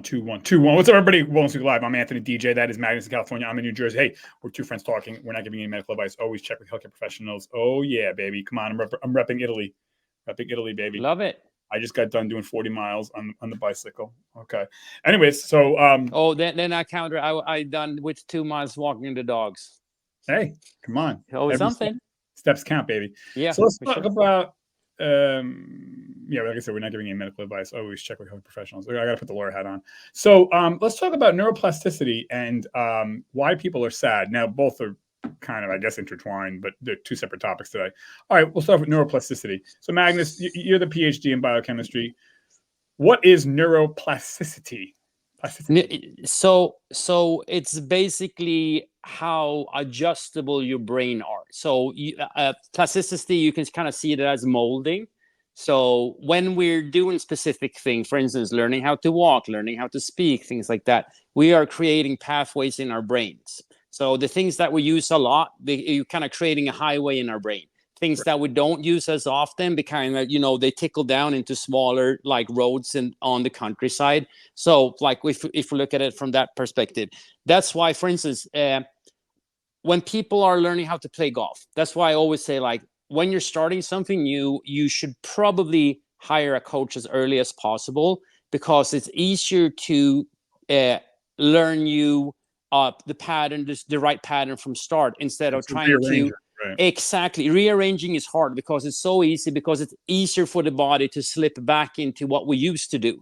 1, 2, 1, 2, 1. What's up, everybody? Welcome to Live. I'm Anthony DJ. That is Magnus in California. I'm in New Jersey. Hey, we're two friends talking. We're not giving you any medical advice. Always check with healthcare professionals. Oh yeah, baby. Come on, I'm repping Italy. Repping Italy, baby. Love it. I just got done doing 40 miles on the bicycle. Okay. Anyways, so then I counter. I done with 2 miles walking the dogs. Hey, come on. Always something. Steps count, baby. Yeah. So let's talk about like I said, we're not giving any medical advice. Always check with health professionals. I got to put the lawyer hat on. So let's talk about neuroplasticity and why people are sad. Now, both are kind of, I guess, intertwined, but they're two separate topics today. All right, we'll start with neuroplasticity. So, Magnus, you're the PhD in biochemistry. What is neuroplasticity? So it's basically how adjustable your brain are. So plasticity, you can kind of see it as molding. So when we're doing specific things, for instance, learning how to walk, learning how to speak, things like that, we are creating pathways in our brains. So the things that we use a lot, you're kind of creating a highway in our brain. Things that we don't use as often, kind of, they trickle down into smaller like roads on the countryside. So like if we look at it from that perspective, that's why, for instance, when people are learning how to play golf, that's why I always say, like, when you're starting something new, you should probably hire a coach as early as possible, because it's easier to learn you the pattern, the right pattern from start, instead of trying to. Right. Exactly. Rearranging is hard because it's so easy, because it's easier for the body to slip back into what we used to do.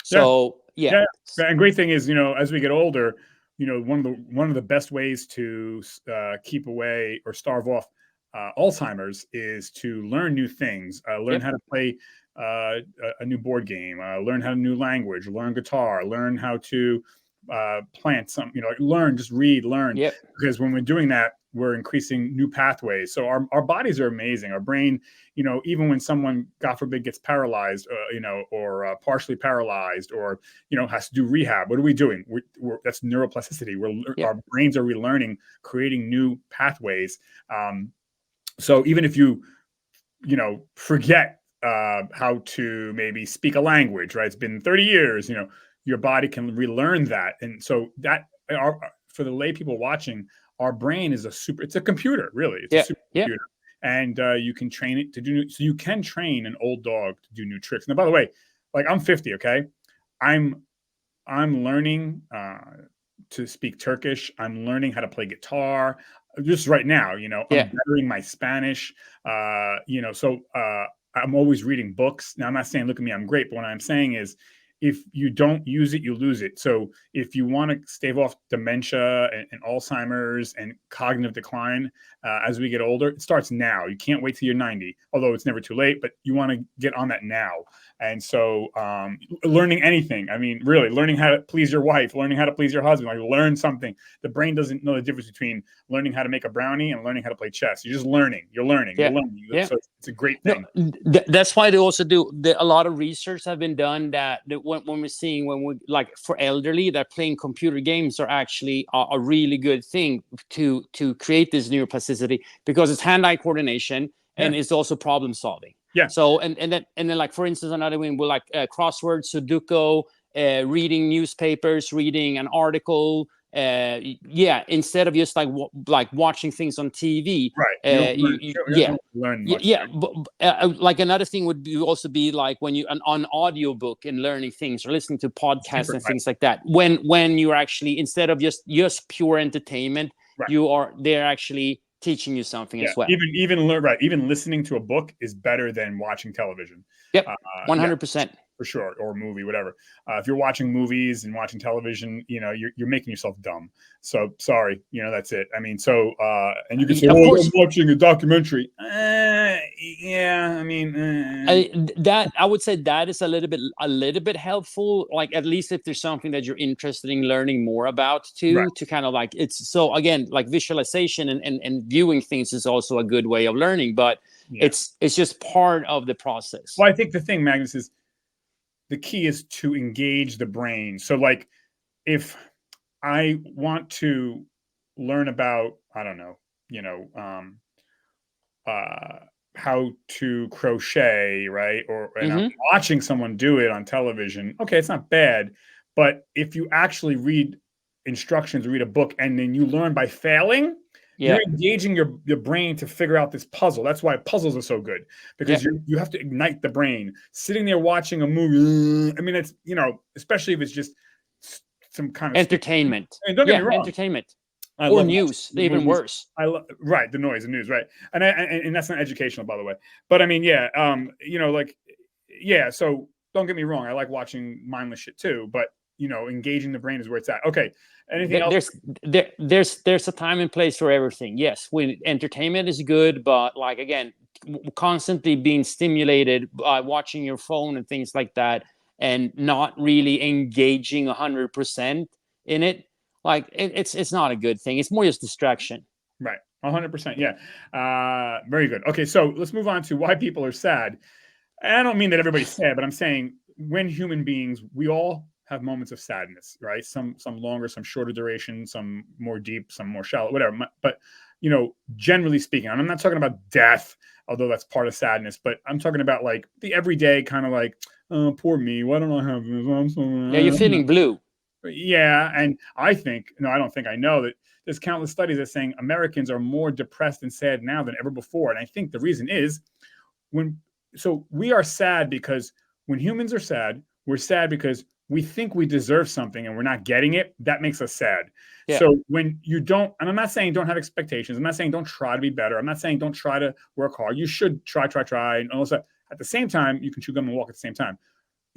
So, yeah. And great thing is, as we get older, one of the best ways to keep away or starve off Alzheimer's is to learn new things, learn how to play a new board game, learn how to new language, learn guitar, learn how to plant something, learn, just read, learn. Because when we're doing that, we're increasing new pathways. So our bodies are amazing. Our brain, even when someone, God forbid, gets paralyzed, or partially paralyzed, or, has to do rehab, what are we doing? That's neuroplasticity. Our brains are relearning, creating new pathways. So even if you forget how to maybe speak a language, right? It's been 30 years, your body can relearn that. And so that for the lay people watching, our brain is it's a computer, really. It's a supercomputer. And you can train it to do, so you can train an old dog to do new tricks. Now, by the way, like, I'm 50, okay? I'm learning to speak Turkish. I'm learning how to play guitar just right now, I'm bettering my Spanish, so I'm always reading books. Now, I'm not saying, look at me, I'm great, but what I'm saying is, if you don't use it, you lose it. So if you want to stave off dementia and Alzheimer's and cognitive decline as we get older, it starts now. You can't wait till you're 90, although it's never too late, but you want to get on that now. And so learning anything, I mean, really, learning how to please your wife, learning how to please your husband, like, learn something. The brain doesn't know the difference between learning how to make a brownie and learning how to play chess. You're just learning. You're learning. So it's a great thing. No, that's why they also do a lot of research have been done that when we're seeing, like, for elderly, that playing computer games are actually a really good thing to create this neuroplasticity, because it's hand-eye coordination and it's also problem solving. Yeah. So and then like, for instance, another one will, like, crossword, Sudoku, reading newspapers, reading an article. Instead of just like watching things on TV. Right. Like, another thing would also be like when you an audio book and learning things, or listening to podcasts and things like that. When you're actually, instead of just pure entertainment, they're actually teaching you something as well. Even listening to a book is better than watching television. Yep, 100%. For sure, or a movie, whatever. If you're watching movies and watching television, you're making yourself dumb. So sorry, that's it. I mean, so and you can say, "Oh, I'm watching a documentary." Yeah, I mean, that I would say that is a little bit helpful. Like, at least if there's something that you're interested in learning more about, to kind of like, it's so, again, like, visualization and viewing things is also a good way of learning, but it's just part of the process. Well, I think the thing, Magnus, is the key is to engage the brain. So, like, if I want to learn about, I don't know, how to crochet, right? And I'm watching someone do it on television. Okay, it's not bad, But if you actually read instructions, read a book, and then you learn by failing, Yeah. you're engaging your brain to figure out this puzzle. That's why puzzles are so good, Yeah. because you have to ignite the brain. Sitting there watching a movie, I mean, it's, especially if it's just some kind of stupid. Entertainment. I mean, don't get me Yeah, wrong. entertainment. I Or love watching news, the even movies. worse. I love, right, the noise, the news, right, and that's not educational, by the way. But I mean, yeah, like, yeah. So don't get me wrong. I like watching mindless shit too, but engaging the brain is where it's at. Okay. Anything else? There's a time and place for everything. Yes, when entertainment is good, but like again, constantly being stimulated by watching your phone and things like that, and not really engaging 100% in it, like it's not a good thing. It's more just distraction. Right. 100%. Yeah. Very good. Okay. So let's move on to why people are sad. And I don't mean that everybody's sad, but I'm saying when human beings, we all have moments of sadness, right? Some longer, some shorter duration, some more deep, some more shallow, whatever. But generally speaking, and I'm not talking about death, although that's part of sadness, but I'm talking about like the everyday kind of like, oh, poor me. Why don't I have this? I'm so, Yeah, you're feeling blue. yeah. And I think, no, I don't think, I know that there's countless studies that saying Americans are more depressed and sad now than ever before. And I think the reason is when, so we are sad because when humans are sad, we're sad because we think we deserve something and we're not getting it. That makes us sad. Yeah. So when you don't, and I'm not saying don't have expectations. I'm not saying don't try to be better. I'm not saying don't try to work hard. You should try. And also at the same time, you can chew gum and walk at the same time.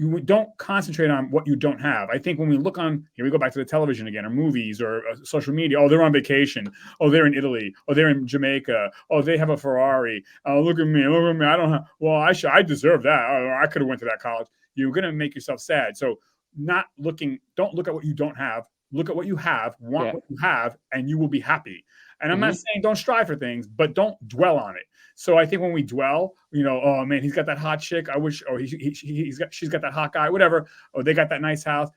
You don't concentrate on what you don't have. I think when we look on, here we go back to the television again, or movies, or social media. Oh, they're on vacation. Oh, they're in Italy. Oh, they're in Jamaica. Oh, they have a Ferrari. Oh, look at me. Look at me. I don't have. Well, I deserve that. Oh, I could have went to that college. You're gonna make yourself sad. So, don't look at what you don't have. Look at what you have. Want Yeah. what you have, and you will be happy. And I'm not Mm-hmm. saying don't strive for things, but don't dwell on it. So I think when we dwell, oh man, he's got that hot chick. I wish, or she's got that hot guy, whatever. Oh, they got that nice house.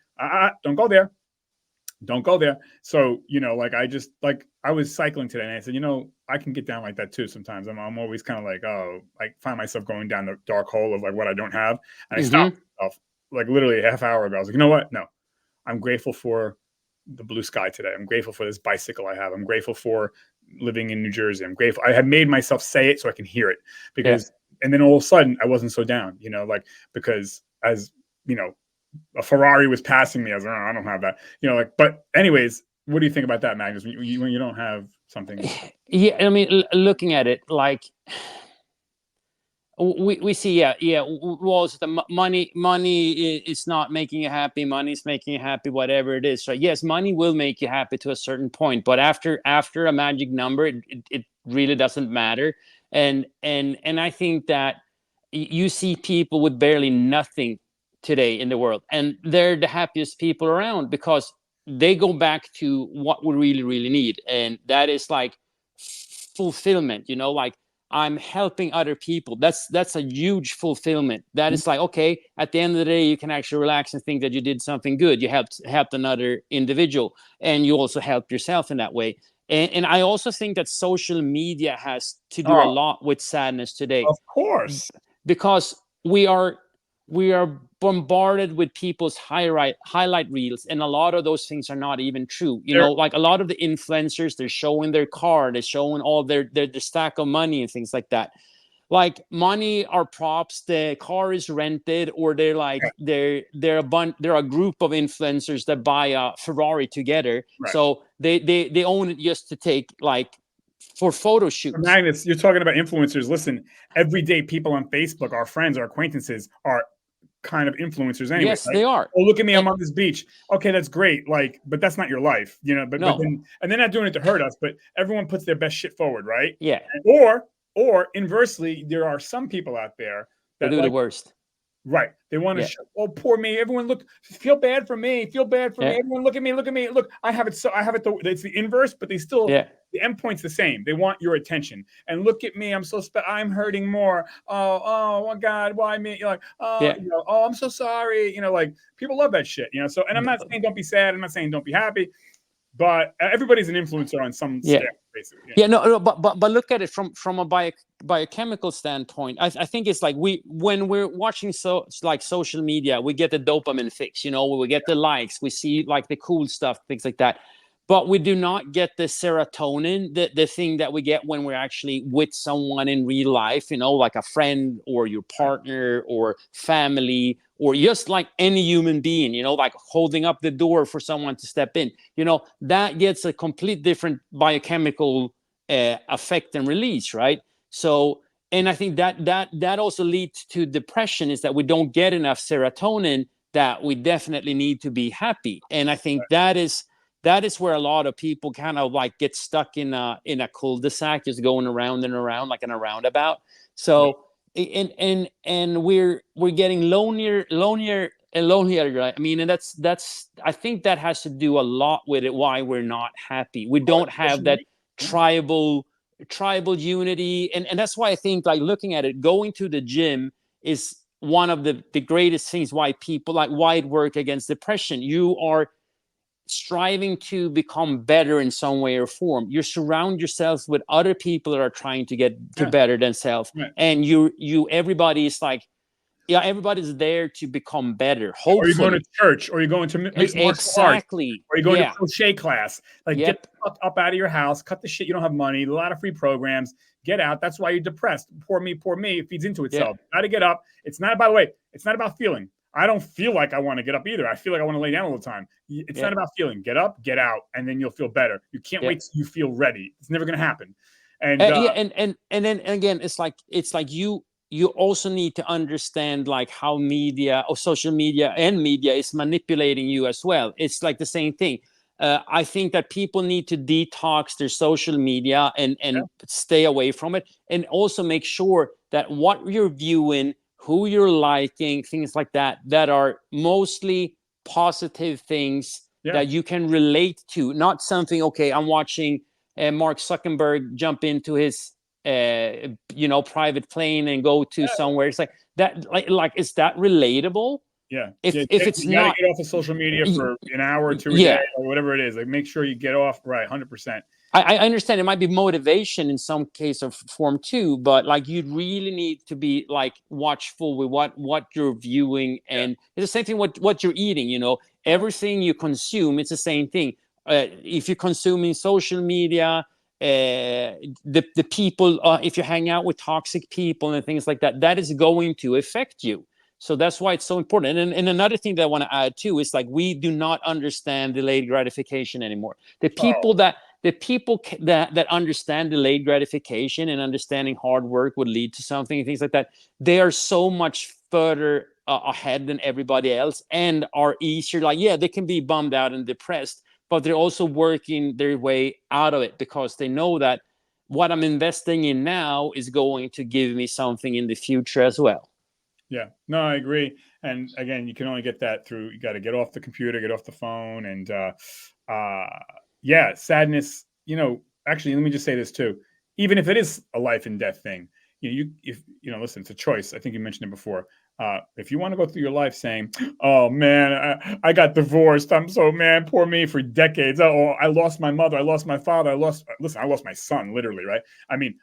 Don't go there. Don't go there. So, like I was cycling today and I said, I can get down like that too sometimes. I'm always kind of like, oh, I find myself going down the dark hole of like what I don't have. And I stopped myself like literally a half hour ago. I was like, you know what? No, I'm grateful for the blue sky today. I'm grateful for this bicycle I have. I'm grateful for living in New Jersey. I'm grateful. I have made myself say it so I can hear it because, and then all of a sudden I wasn't so down, like, because as a Ferrari was passing me, I was like, oh, I don't have that, but anyways, what do you think about that, Magnus? When you don't have something? Yeah, I mean, looking at it, like we see, well, the money is not making you happy. Money is making you happy, whatever it is. So yes, money will make you happy to a certain point, but after a magic number, it really doesn't matter. And I think that you see people with barely nothing today in the world, and they're the happiest people around because they go back to what we really need, and that is like fulfillment. Like, I'm helping other people. That's a huge fulfillment. That is like, okay, at the end of the day, you can actually relax and think that you did something good. You helped another individual, and you also help yourself in that way. And I also think that social media has to do a Oh, lot with sadness today, of course. because we are bombarded with people's highlight reels, and a lot of those things are not even true. Like a lot of the influencers, they're showing their car, they're showing all their stack of money and things like that. Like, money are props, the car is rented, or they're like they're a group of influencers that buy a Ferrari together, Right. so they own it just to take, like, for photo shoots. Magnus, you're talking about influencers. Listen, everyday people on Facebook, our friends, our acquaintances, are kind of influencers anyway. Yes, right? they are. Oh, look at me, I'm on this beach. Okay, that's great. Like, but that's not your life, but No. then, and they're not doing it to hurt us, but everyone puts their best shit forward, right? Yeah. Or inversely, there are some people out there They that do the like, worst. right. They want to show, oh, poor me. Everyone feel bad for me. Feel bad for me. Everyone look at me. Look, I have it. It's the inverse, but they still, the endpoint's the same. They want your attention. And look at me. I'm hurting more. Oh God, why me? You're like, oh, I'm so sorry. Like, people love that shit, so, and I'm not saying don't be sad. I'm not saying don't be happy, but everybody's an influencer on some Yeah. scale, basically. Yeah, no, but look at it from a biochemical standpoint. I think it's like when we're watching like social media, we get the dopamine fix. We get the likes, we see like the cool stuff, things like that. But we do not get the serotonin, the thing that we get when we're actually with someone in real life, like a friend or your partner or family, or just like any human being, like holding up the door for someone to step in. That gets a complete different biochemical effect and release, right? So, and I think that also leads to depression, is that we don't get enough serotonin that we definitely need to be happy. And I think that is where a lot of people kind of like get stuck in a cul-de-sac, just going around and around like in a roundabout. Yeah. So and we're getting lonelier and lonelier, right? I mean, and that's I think that has to do a lot with it, why we're not happy. We don't have Social that media. Yeah. tribal unity. And that's why I think, like, looking at it, going to the gym is one of the greatest things why people like why it work against depression. You are striving to become better in some way or form. You surround yourself with other people that are trying to get to Yeah. better themselves, Right. and everybody is like, yeah, everybody's there to become better, Or you're going to hopefully. church, or you're going to mixed martial arts, Exactly. or you're going to Yeah. crochet class. Like, get Yep. the fuck up out of your house, cut the shit. You don't have money, a lot of free programs. Get out. That's why you're depressed. Poor me, poor me. It feeds into Yeah. itself. Got to get up. It's not, by the way, it's not about feeling. I don't feel like I want to get up either. I feel like I want to lay down all the time. It's not Yeah. about feeling. Get up, get out, and then you'll feel better. You can't Yeah. wait till you feel ready. It's never going to happen. And Yeah, and then again, it's like you also need to understand like how media or social media and media is manipulating you as well. It's like the same thing. I think that people need to detox their social media and stay away from it, and also make sure that what you're viewing, who you're liking, things like that are mostly positive things yeah, that you can relate to, not something, okay, I'm watching Mark Zuckerberg jump into his private plane and go to somewhere. It's like that, like is that relatable? yeah, If yeah. if it's You got to not, get off of social media for an hour or two a day, yeah. or whatever it is. Like, make sure you get off. Right, 100%. I understand it might be motivation in some case of form too, but like you really need to be like watchful with what you're viewing, Yeah. and it's the same thing what you're eating. Everything you consume, it's the same thing. If you're consuming social media, the people, if you hang out with toxic people and things like that, that is going to affect you. So that's why it's so important. And another thing that I want to add too is like we do not understand delayed gratification anymore. The people Oh, that the people that understand delayed gratification and understanding hard work would lead to something and things like that, they are so much further ahead than everybody else, and are easier. Like, yeah, they can be bummed out and depressed, but they're also working their way out of it because they know that what I'm investing in now is going to give me something in the future as well. yeah. No, I agree. And again, you can only get that through, you got to get off the computer, get off the phone. And uh, yeah, sadness, actually, let me just say this too. Even if it is a life and death thing, if, listen, it's a choice. I think you mentioned it before. If you want to go through your life saying, "Oh man, I got divorced. I'm so, man, poor me," for decades. Oh, I lost my mother. I lost my father. I lost my son, literally, right? I mean,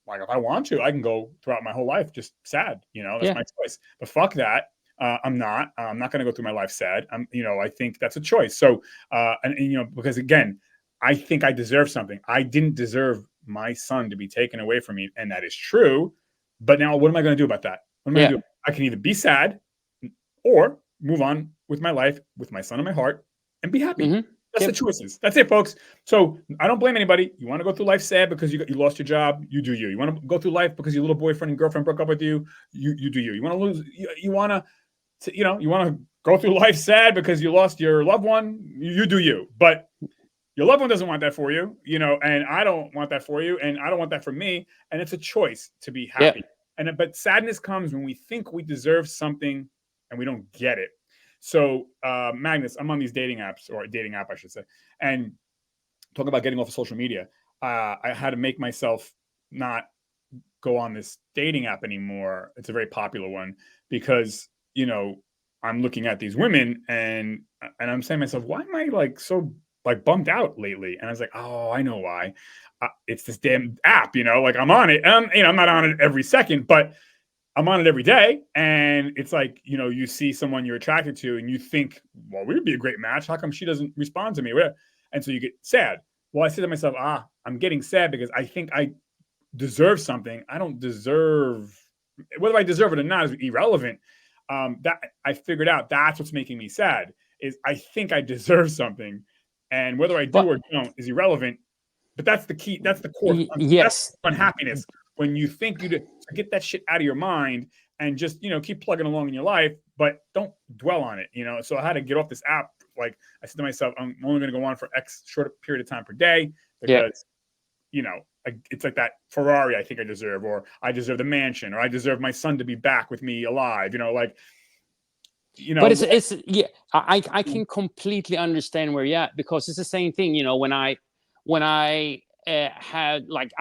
like, if I want to, I can go throughout my whole life just sad. That's Yeah. my choice. But fuck that. I'm not. I'm not going to go through my life sad. I think that's a choice. So, and because again, I think I deserve something. I didn't deserve my son to be taken away from me, and that is true. But now, what am I going to do about that? What am I going Yeah. to do? I can either be sad or move on with my life, with my son in my heart, and be happy. Mm-hmm. That's the Yep. choices. That's it, folks. So I don't blame anybody. You want to go through life sad because you lost your job, you do you. You want to go through life because your little boyfriend and girlfriend broke up with you, you do you. You want to lose, you want you want to go through life sad because you lost your loved one, you do you. But your loved one doesn't want that for you, and I don't want that for you, and I don't want that for me. And it's a choice to be Yeah. happy. But sadness comes when we think we deserve something and we don't get it. So, Magnus, I'm on these dating apps, or a dating app, I should say, and talk about getting off of social media. I had to make myself not go on this dating app anymore. It's a very popular one because I'm looking at these women and I'm saying to myself, why am I like so like bummed out lately. And I was like, oh, I know why. It's this damn app, like I'm on it. I'm not on it every second, but I'm on it every day. And it's like, you see someone you're attracted to and you think, well, we would be a great match. How come she doesn't respond to me? And so you get sad. Well, I say to myself, I'm getting sad because I think I deserve something. I don't deserve, whether I deserve it or not is irrelevant. That I figured out that's what's making me sad is I think I deserve something. And whether I do But or don't is irrelevant. But that's the key. That's the core. That's yes, unhappiness. When you think to get that shit out of your mind and just, keep plugging along in your life, but don't dwell on it, So I had to get off this app. Like I said to myself, I'm only going to go on for X short period of time per day yeah. because, it's like that Ferrari I think I deserve, or I deserve the mansion, or I deserve my son to be back with me alive, But it's yeah, I can completely understand where you're at, because it's the same thing, when I had, like,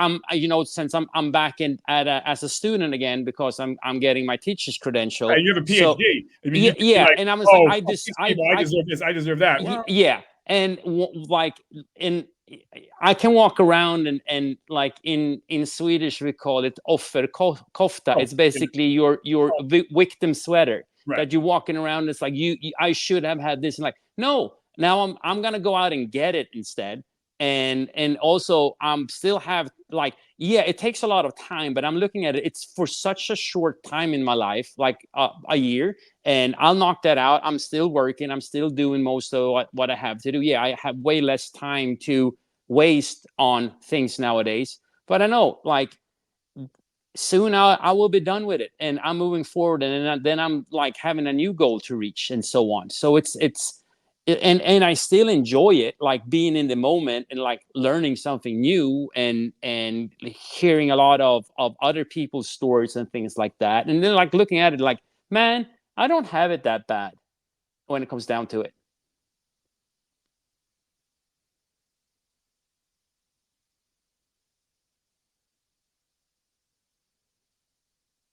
since I'm back in as a student again, because I'm getting my teacher's credential. you have a So PhD. I mean, yeah, you can be yeah, like, and I was like, oh, fuck these people. I deserve this. I deserve that. Well, yeah, and like in I can walk around and like in Swedish we call it offerkofta. oh, It's basically your victim sweater right. that you're walking around. It's like I should have had this, and like, no, now I'm gonna go out and get it instead. And also still have, like, yeah, it takes a lot of time, but I'm looking at it, it's for such a short time in my life, like a year, and I'll knock that out. I'm still working, I'm still doing most of what I have to do. Yeah, I have way less time to waste on things nowadays, but I know, like, soon I will be done with it, and I'm moving forward, and then I'm like having a new goal to reach, and so on. So it's and I still enjoy it, like being in the moment and like learning something new, and hearing a lot of other people's stories and things like that, and then like looking at it like, man, I don't have it that bad when it comes down to it.